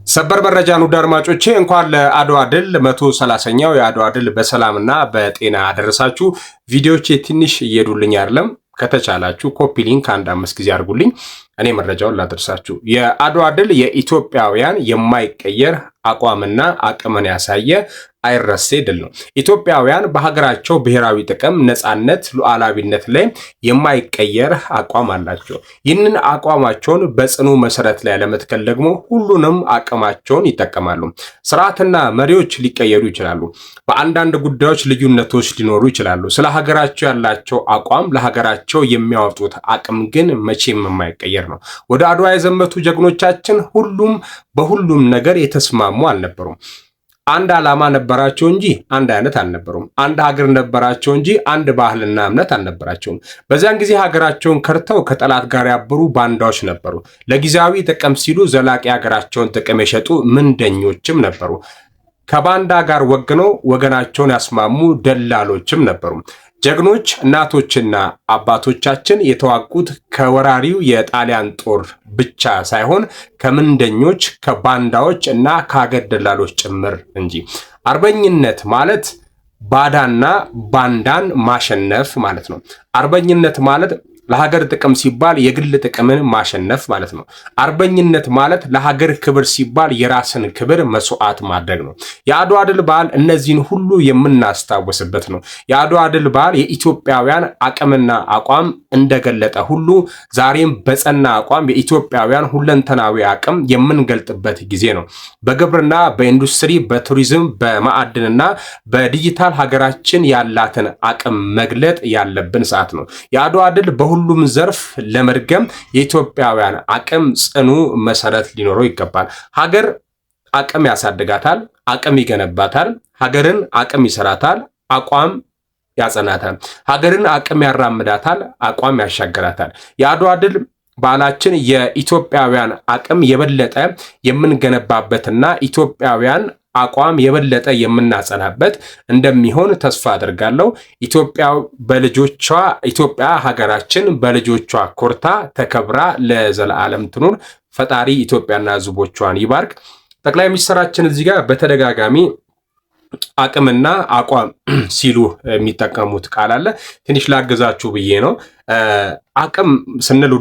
ሰበር መረጃ ነው አድማጮቼ፣ እንኳን ለአድዋ ድል 130ኛው የአድዋ ድል በሰላምና በጤና አደረሳችሁ። ቪዲዮቼ ትንሽ እየሄዱልኝ አይደለም፣ ከተቻላችሁ ኮፒ ሊንክ 5 ጊዜ አድርጉልኝ፣ እኔ መረጃውን ላደርሳችሁ። የአድዋ ድል የኢትዮጵያውያን የማይቀየር አቋምና አቅምን ያሳየ አይረሴ ድል ነው። ኢትዮጵያውያን በሀገራቸው ብሔራዊ ጥቅም፣ ነጻነት፣ ሉዓላዊነት ላይ የማይቀየር አቋም አላቸው። ይህንን አቋማቸውን በጽኑ መሰረት ላይ ለመትከል ደግሞ ሁሉንም አቅማቸውን ይጠቀማሉ። ስርዓትና መሪዎች ሊቀየሩ ይችላሉ። በአንዳንድ ጉዳዮች ልዩነቶች ሊኖሩ ይችላሉ። ስለ ሀገራቸው ያላቸው አቋም፣ ለሀገራቸው የሚያወጡት አቅም ግን መቼም የማይቀየር ነው። ወደ አድዋ የዘመቱ ጀግኖቻችን ሁሉም በሁሉም ነገር የተስማሙ አልነበሩም። አንድ ዓላማ ነበራቸው እንጂ አንድ አይነት አልነበሩም። አንድ ሀገር ነበራቸው እንጂ አንድ ባህልና እምነት አልነበራቸውም። በዚያን ጊዜ ሀገራቸውን ከርተው ከጠላት ጋር ያበሩ ባንዳዎች ነበሩ። ለጊዜያዊ ጥቅም ሲሉ ዘላቂ ሀገራቸውን ጥቅም የሸጡ ምንደኞችም ነበሩ። ከባንዳ ጋር ወግነው ወገናቸውን ያስማሙ ደላሎችም ነበሩ። ጀግኖች እናቶችና አባቶቻችን የተዋጉት ከወራሪው የጣሊያን ጦር ብቻ ሳይሆን ከምንደኞች፣ ከባንዳዎች እና ከሀገር ደላሎች ጭምር እንጂ። አርበኝነት ማለት ባዳና ባንዳን ማሸነፍ ማለት ነው። አርበኝነት ማለት ለሀገር ጥቅም ሲባል የግል ጥቅምን ማሸነፍ ማለት ነው። አርበኝነት ማለት ለሀገር ክብር ሲባል የራስን ክብር መስዋዕት ማድረግ ነው። የአድዋ ድል በዓል እነዚህን ሁሉ የምናስታውስበት ነው። የአድዋ ድል በዓል የኢትዮጵያውያን አቅምና አቋም እንደገለጠ ሁሉ ዛሬም በጸና አቋም የኢትዮጵያውያን ሁለንተናዊ አቅም የምንገልጥበት ጊዜ ነው። በግብርና፣ በኢንዱስትሪ፣ በቱሪዝም፣ በማዕድንና በዲጂታል ሀገራችን ያላትን አቅም መግለጥ ያለብን ሰዓት ነው። የአድዋ ድል ሁሉም ዘርፍ ለመድገም የኢትዮጵያውያን አቅም ጽኑ መሰረት ሊኖረው ይገባል። ሀገር አቅም ያሳድጋታል፣ አቅም ይገነባታል። ሀገርን አቅም ይሰራታል፣ አቋም ያጸናታል። ሀገርን አቅም ያራምዳታል፣ አቋም ያሻገራታል። የአድዋ ድል በዓላችን የኢትዮጵያውያን አቅም የበለጠ የምንገነባበትና ኢትዮጵያውያን አቋም የበለጠ የምናጸናበት እንደሚሆን ተስፋ አድርጋለሁ። ኢትዮጵያ ሀገራችን በልጆቿ ኮርታ ተከብራ ለዘላለም ትኑር። ፈጣሪ ኢትዮጵያና ሕዝቦቿን ይባርክ። ጠቅላይ ሚኒስትራችን እዚህ ጋር በተደጋጋሚ አቅምና አቋም ሲሉ የሚጠቀሙት ቃል አለ። ትንሽ ላገዛችሁ ብዬ ነው። አቅም ስንል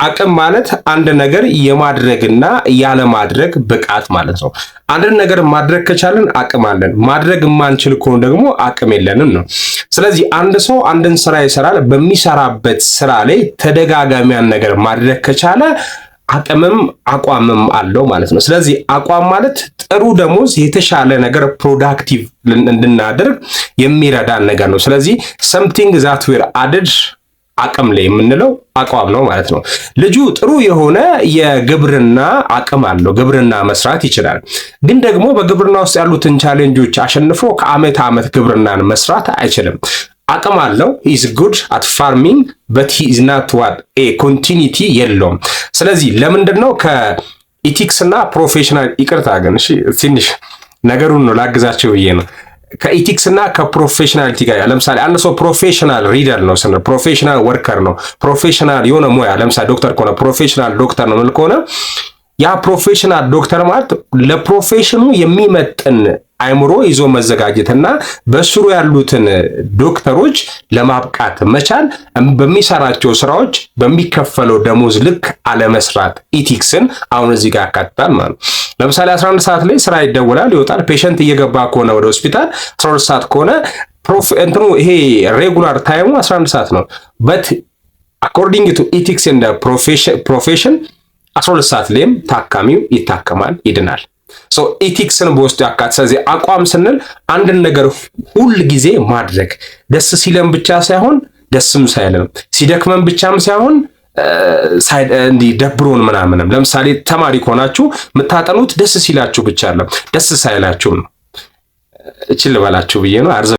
አቅም ማለት አንድ ነገር የማድረግና ያለማድረግ ብቃት ማለት ነው። አንድን ነገር ማድረግ ከቻለን አቅም አለን። ማድረግ የማንችል ከሆነ ደግሞ አቅም የለንም ነው። ስለዚህ አንድ ሰው አንድን ስራ ይሰራል። በሚሰራበት ስራ ላይ ተደጋጋሚያን ነገር ማድረግ ከቻለ አቅምም አቋምም አለው ማለት ነው። ስለዚህ አቋም ማለት ጥሩ ደሞዝ፣ የተሻለ ነገር ፕሮዳክቲቭ እንድናደርግ የሚረዳን ነገር ነው። ስለዚህ something that were added አቅም ላይ የምንለው አቋም ነው ማለት ነው። ልጁ ጥሩ የሆነ የግብርና አቅም አለው፣ ግብርና መስራት ይችላል። ግን ደግሞ በግብርና ውስጥ ያሉትን ቻሌንጆች አሸንፎ ከአመት ዓመት ግብርናን መስራት አይችልም። አቅም አለው፣ he is good at farming but he is not what a continuity የለውም። ስለዚህ ለምንድን ነው ከኢቲክስ እና ፕሮፌሽናል ይቅርታ ግን እሺ ትንሽ ነገሩን ነው ላግዛቸው ብዬ ነው። ከኢቲክስ እና ከፕሮፌሽናሊቲ ጋር ለምሳሌ አንድ ሰው ፕሮፌሽናል ሪደር ነው ስንል ፕሮፌሽናል ወርከር ነው። ፕሮፌሽናል የሆነ ሙያ ለምሳሌ ዶክተር ከሆነ ፕሮፌሽናል ዶክተር ነው ማለት ከሆነ ያ ፕሮፌሽናል ዶክተር ማለት ለፕሮፌሽኑ የሚመጥን አይምሮ ይዞ መዘጋጀትና በስሩ ያሉትን ዶክተሮች ለማብቃት መቻል፣ በሚሰራቸው ስራዎች በሚከፈለው ደሞዝ ልክ አለመስራት ኢቲክስን አሁን እዚህ ጋር ያካትታል ማለት ነው። ለምሳሌ 11 ሰዓት ላይ ስራ ይደወላል፣ ይወጣል። ፔሸንት እየገባ ከሆነ ወደ ሆስፒታል 12 ሰዓት ከሆነ ይሄ ሬጉላር ታይሙ 11 ሰዓት ነው። በት አኮርዲንግ ቱ ኢቲክስ ኤንድ ፕሮፌሽን 12 ሰዓት ላይም ታካሚው ይታከማል፣ ይድናል። ሶ ኢቲክስን በውስጡ ያካትታል። ስለዚህ አቋም ስንል አንድን ነገር ሁል ጊዜ ማድረግ ደስ ሲለን ብቻ ሳይሆን ደስም ሳይለን ሲደክመን ብቻም ሳይሆን እንዲህ ደብሮን ምናምንም። ለምሳሌ ተማሪ ከሆናችሁ የምታጠኑት ደስ ሲላችሁ ብቻ አይደለም፣ ደስ ሳይላችሁ ነው። እችል ባላችሁ ብዬ ነው።